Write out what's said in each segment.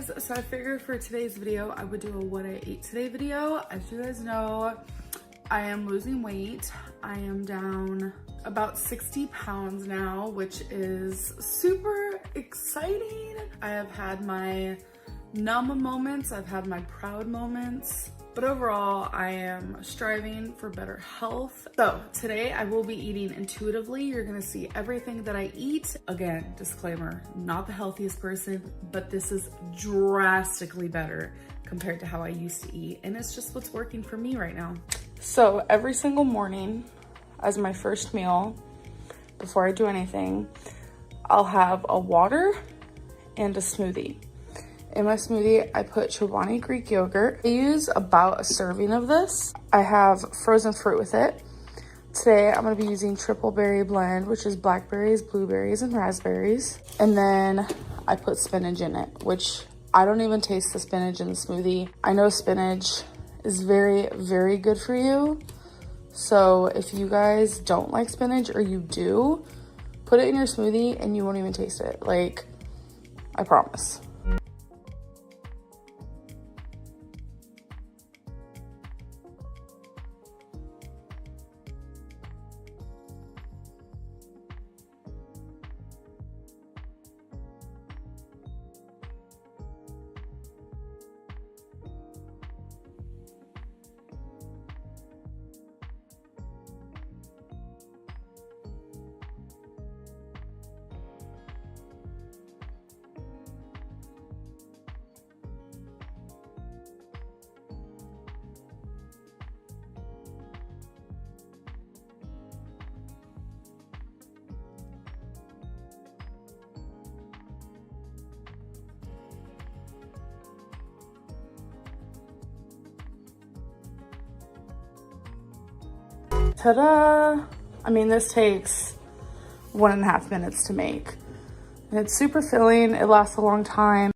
guys, so I figured for today's video I would do a what I ate today video. As you guys know, I am losing weight. I am down about 60 pounds now, which is super exciting. I have had my numb moments, I've had my proud moments, but overall I am striving for better health. So today I will be eating intuitively. You're gonna see everything that I eat. Again, disclaimer, not the healthiest person, but this is drastically better compared to how I used to eat, and it's just what's working for me right now. So every single morning as my first meal, before I do anything, I'll have a water and a smoothie. In my smoothie, I put Chobani Greek yogurt. I use about a serving of this. I have frozen fruit with it. Today, I'm gonna be using triple berry blend, which is blackberries, blueberries, and raspberries. And then I put spinach in it, which I don't even taste the spinach in the smoothie. I know spinach is very, very good for you. So if you guys don't like spinach, or you do, put it in your smoothie and you won't even taste it. Like, I promise. Ta-da! I mean, this takes 1.5 minutes to make. And it's super filling, it lasts a long time.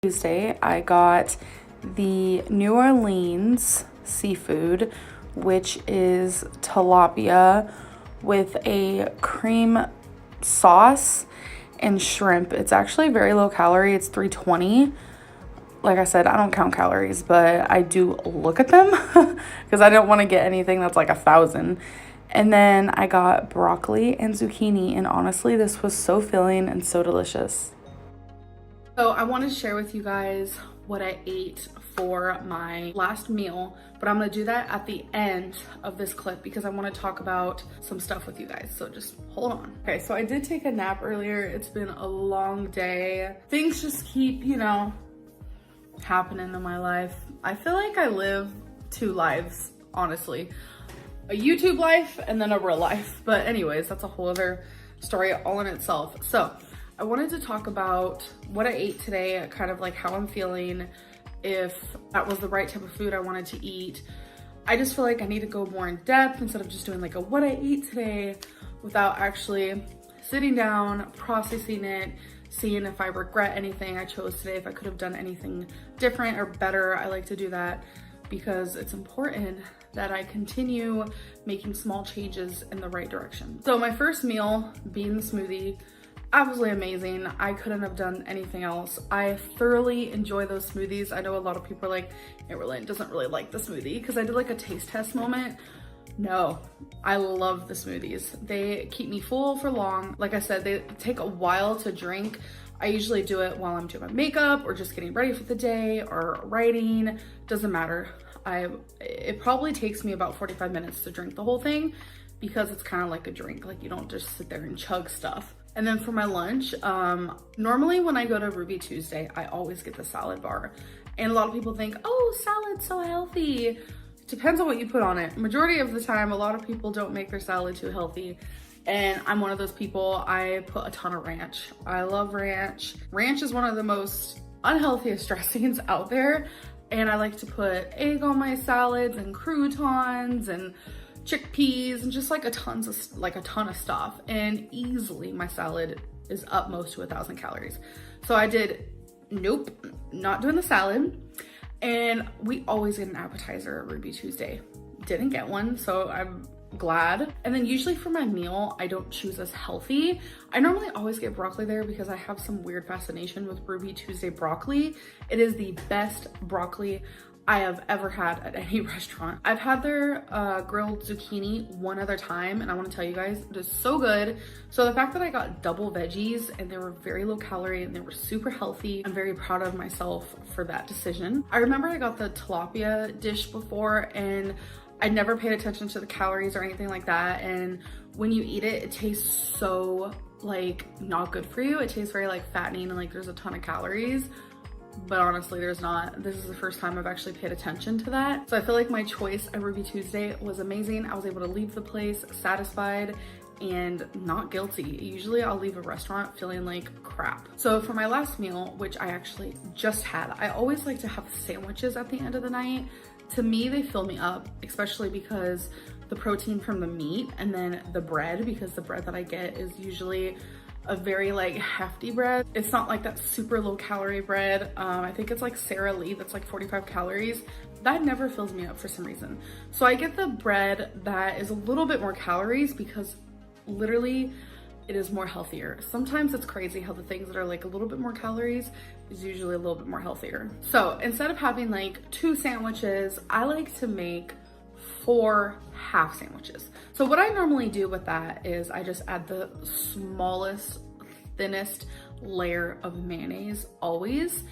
Tuesday, I got the New Orleans seafood, which is tilapia with a cream sauce and shrimp. It's actually very low calorie. It's 320. Like I said, I don't count calories, but I do look at them because I don't want to get anything that's like 1,000. And then I got broccoli and zucchini, and honestly, this was so filling and so delicious. So I wanted to share with you guys what I ate for my last meal, but I'm gonna do that at the end of this clip because I wanna talk about some stuff with you guys, so just hold on. Okay, so I did take a nap earlier. It's been a long day. Things just keep, you know, happening in my life. I feel like I live 2 lives, honestly. A YouTube life and then a real life. But anyways, that's a whole other story all in itself. So I wanted to talk about what I ate today, kind of like how I'm feeling, if that was the right type of food I wanted to eat. I just feel like I need to go more in depth instead of just doing like a what I ate today without actually sitting down, processing it, seeing if I regret anything I chose today, if I could have done anything different or better. I like to do that because it's important that I continue making small changes in the right direction. So my first meal being the smoothie, absolutely amazing. I couldn't have done anything else. I thoroughly enjoy those smoothies. I know a lot of people are like, Amberlynn doesn't really like the smoothie, because I did like a taste test moment. No, I love the smoothies. They keep me full for long. Like I said, they take a while to drink. I usually do it while I'm doing my makeup or just getting ready for the day or writing, doesn't matter. It probably takes me about 45 minutes to drink the whole thing because it's kind of like a drink. Like, you don't just sit there and chug stuff. And then for my lunch, normally when I go to Ruby Tuesday, I always get the salad bar. And a lot of people think, oh, salad's so healthy. It depends on what you put on it. Majority of the time, a lot of people don't make their salad too healthy. And I'm one of those people. I put a ton of ranch. I love ranch. Ranch is one of the most unhealthiest dressings out there. And I like to put egg on my salads and croutons and chickpeas, and just like a ton of stuff. And easily my salad is up most to 1,000 calories. So I did, nope, not doing the salad. And we always get an appetizer at Ruby Tuesday. Didn't get one, so I'm glad. And then usually for my meal, I don't choose as healthy. I normally always get broccoli there because I have some weird fascination with Ruby Tuesday broccoli. It is the best broccoli I have ever had at any restaurant. I've had their grilled zucchini one other time, and I want to tell you guys, it is so good. So the fact that I got double veggies and they were very low calorie and they were super healthy, I'm very proud of myself for that decision. I remember I got the tilapia dish before, and I never paid attention to the calories or anything like that. And when you eat it, it tastes so like not good for you. It tastes very like fattening and like there's a ton of calories. But honestly, there's not. This is the first time I've actually paid attention to that. So I feel like my choice at Ruby Tuesday was amazing. I was able to leave the place satisfied and not guilty. Usually I'll leave a restaurant feeling like crap. So for my last meal, which I actually just had, I always like to have sandwiches at the end of the night. To me, they fill me up, especially because the protein from the meat and then the bread, because the bread that I get is usually a very like hefty bread. It's not like that super low calorie bread. I think it's like Sara Lee, that's like 45 calories. That never fills me up for some reason. So I get the bread that is a little bit more calories because literally it is more healthier. Sometimes it's crazy how the things that are like a little bit more calories is usually a little bit more healthier. So instead of having like 2 sandwiches, I like to make 4 half sandwiches. So what I normally do with that is I just add the smallest, thinnest layer of mayonnaise always.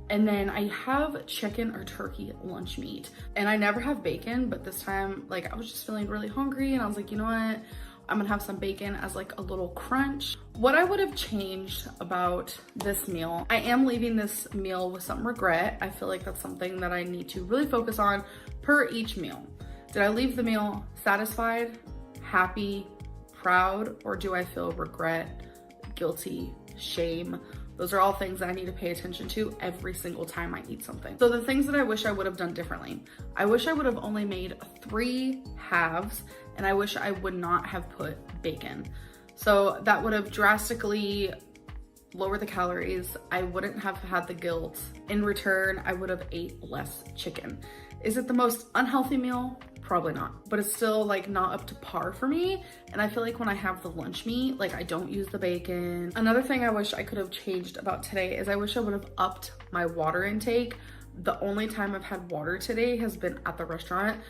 And then I have chicken or turkey lunch meat. And I never have bacon, but this time, like I was just feeling really hungry and I was like, you know what? I'm gonna have some bacon as like a little crunch. What I would have changed about this meal, I am leaving this meal with some regret. I feel like that's something that I need to really focus on per each meal. Did I leave the meal satisfied, happy, proud, or do I feel regret, guilty, shame? Those are all things that I need to pay attention to every single time I eat something. So the things that I wish I would have done differently. I wish I would have only made 3 halves, and I wish I would not have put bacon. So that would have drastically lowered the calories. I wouldn't have had the guilt. In return, I would have ate less chicken. Is it the most unhealthy meal? Probably not, but it's still like not up to par for me. And I feel like when I have the lunch meat, like I don't use the bacon. Another thing I wish I could have changed about today is I wish I would have upped my water intake. The only time I've had water today has been at the restaurant,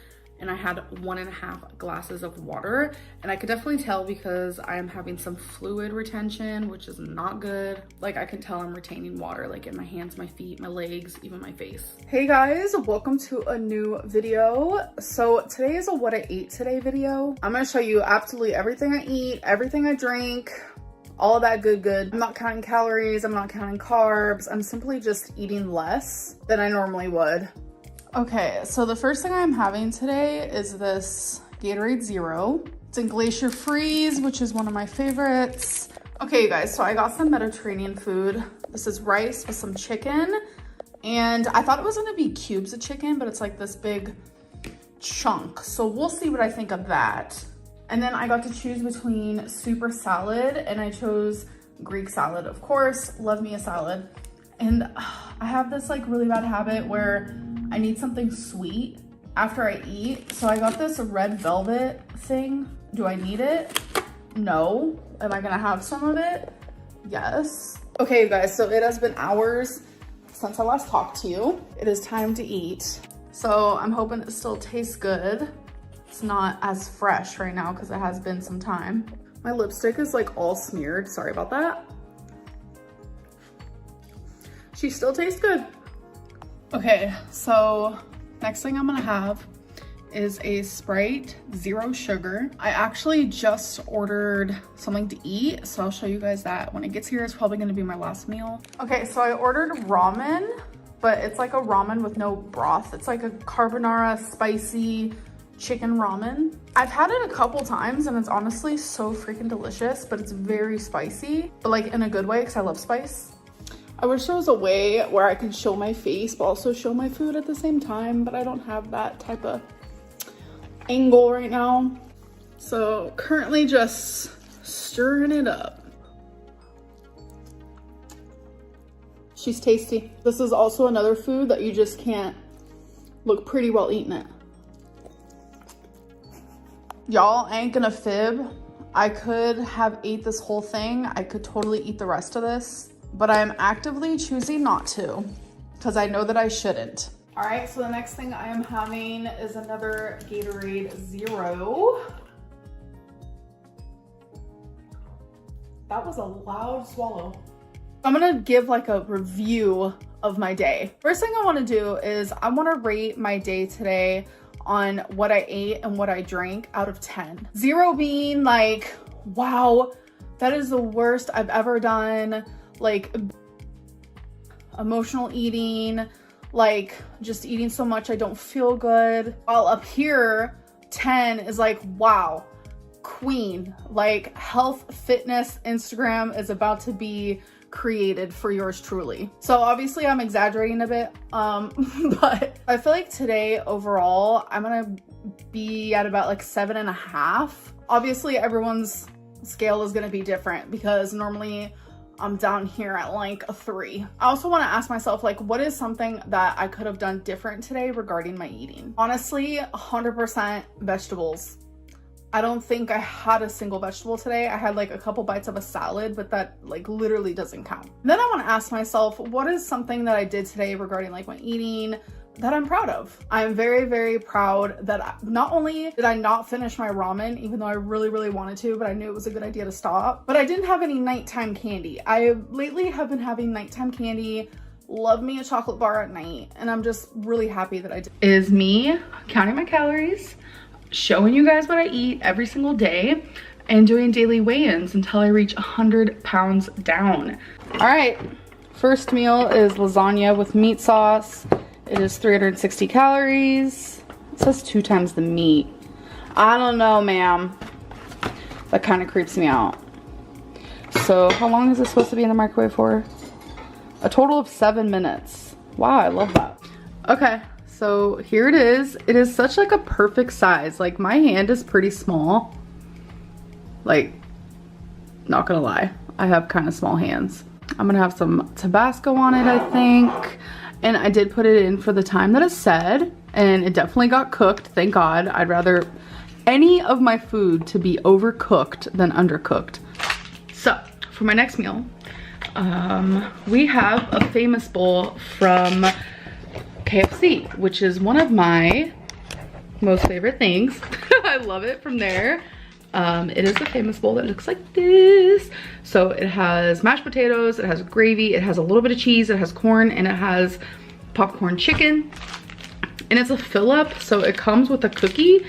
and I had 1.5 glasses of water. And I could definitely tell because I am having some fluid retention, which is not good. Like I can tell I'm retaining water like in my hands, my feet, my legs, even my face. Hey guys, welcome to a new video. So today is a what I ate today video. I'm gonna show you absolutely everything I eat, everything I drink, all of that good. I'm not counting calories, I'm not counting carbs. I'm simply just eating less than I normally would. Okay, so the first thing I'm having today is this Gatorade Zero. It's in Glacier Freeze, which is one of my favorites. Okay, you guys, so I got some Mediterranean food. This is rice with some chicken. And I thought it was gonna be cubes of chicken, but it's like this big chunk. So we'll see what I think of that. And then I got to choose between super salad, and I chose Greek salad, of course. Love me a salad. And I have this like really bad habit where I need something sweet after I eat. So I got this red velvet thing. Do I need it? No. Am I gonna have some of it? Yes. Okay, you guys, so it has been hours since I last talked to you. It is time to eat. So I'm hoping it still tastes good. It's not as fresh right now because it has been some time. My lipstick is like all smeared. Sorry about that. She still tastes good. Okay, so next thing I'm gonna have is a Sprite Zero Sugar. I actually just ordered something to eat, so I'll show you guys that when it gets here. It's probably gonna be my last meal. Okay, so I ordered ramen, but it's like a ramen with no broth. It's like a carbonara spicy chicken ramen. I've had it a couple times and it's honestly so freaking delicious, but it's very spicy, but like in a good way because I love spice. I wish there was a way where I can show my face but also show my food at the same time, but I don't have that type of angle right now. So currently just stirring it up. She's tasty. This is also another food that you just can't look pretty while eating it. Y'all, I ain't gonna fib. I could have ate this whole thing. I could totally eat the rest of this, but I'm actively choosing not to because I know that I shouldn't. All right, so the next thing I am having is another Gatorade Zero. That was a loud swallow. I'm gonna give like a review of my day. First thing I wanna do is I wanna rate my day today on what I ate and what I drank out of 10. 0 being like, wow, that is the worst I've ever done. Like emotional eating, like just eating so much I don't feel good. While up here, 10 is like, wow, queen. Like health, fitness, Instagram is about to be created for yours truly. So obviously I'm exaggerating a bit, but I feel like today overall I'm gonna be at about like 7.5. Obviously everyone's scale is gonna be different because normally I'm down here at like a 3. I also want to ask myself, like, what is something that I could have done different today regarding my eating? Honestly, 100% vegetables. I don't think I had a single vegetable today. I had like a couple bites of a salad, but that like literally doesn't count. Then I want to ask myself, what is something that I did today regarding like my eating that I'm proud of? I'm very, very proud that not only did I not finish my ramen, even though I really, really wanted to, but I knew it was a good idea to stop, but I didn't have any nighttime candy. I lately have been having nighttime candy. Love me a chocolate bar at night, and I'm just really happy that I did. Is me counting my calories, showing you guys what I eat every single day, and doing daily weigh-ins until I reach 100 pounds down. All right, first meal is lasagna with meat sauce. It is 360 calories. It says 2 times the meat. I don't know, ma'am. That kind of creeps me out. So how long is this supposed to be in the microwave for? A total of 7 minutes. Wow, I love that. Okay. So here it is. It is such like a perfect size. Like my hand is pretty small. Like, not gonna lie, I have kind of small hands. I'm gonna have some Tabasco on it, I think. And I did put it in for the time that it said, and it definitely got cooked, thank God. I'd rather any of my food to be overcooked than undercooked. So for my next meal, we have a famous bowl from KFC, which is one of my most favorite things. I love it from there. It is a famous bowl that looks like this. So it has mashed potatoes, it has gravy, it has a little bit of cheese, it has corn, and it has popcorn chicken. And it's a fill up, so it comes with a cookie,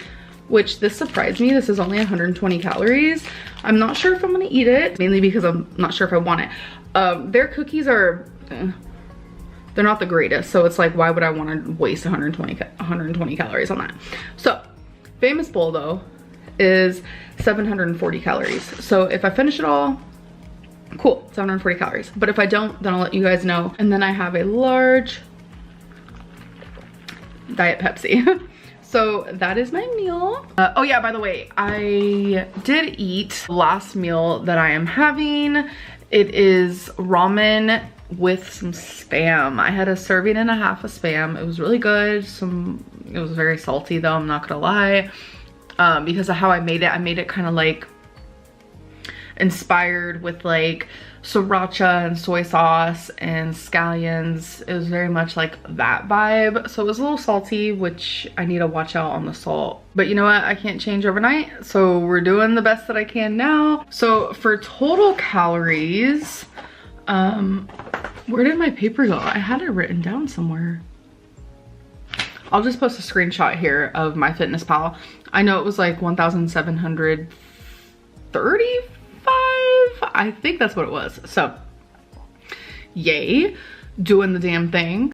which this surprised me. This is only 120 calories. I'm not sure if I'm gonna eat it, mainly because I'm not sure if I want it. Their cookies are, they're not the greatest, so it's like, why would I want to waste 120 calories on that? So famous bowl though is 740 calories. So if I finish it all, cool, 740 calories. But if I don't, then I'll let you guys know. And then I have a large Diet Pepsi. So that is my meal. Oh yeah, by the way, I did eat the last meal that I am having. It is ramen with some Spam. I had a serving and a half of Spam. It was really good. It was very salty though, I'm not gonna lie. Because of how I made it kind of like inspired with like sriracha and soy sauce and scallions. It was very much like that vibe. So it was a little salty, which I need to watch out on the salt. But you know what? I can't change overnight. So we're doing the best that I can now. So for total calories, where did my paper go? I had it written down somewhere. I'll just post a screenshot here of MyFitnessPal. I know it was like 1,735. I think that's what it was. So yay, doing the damn thing.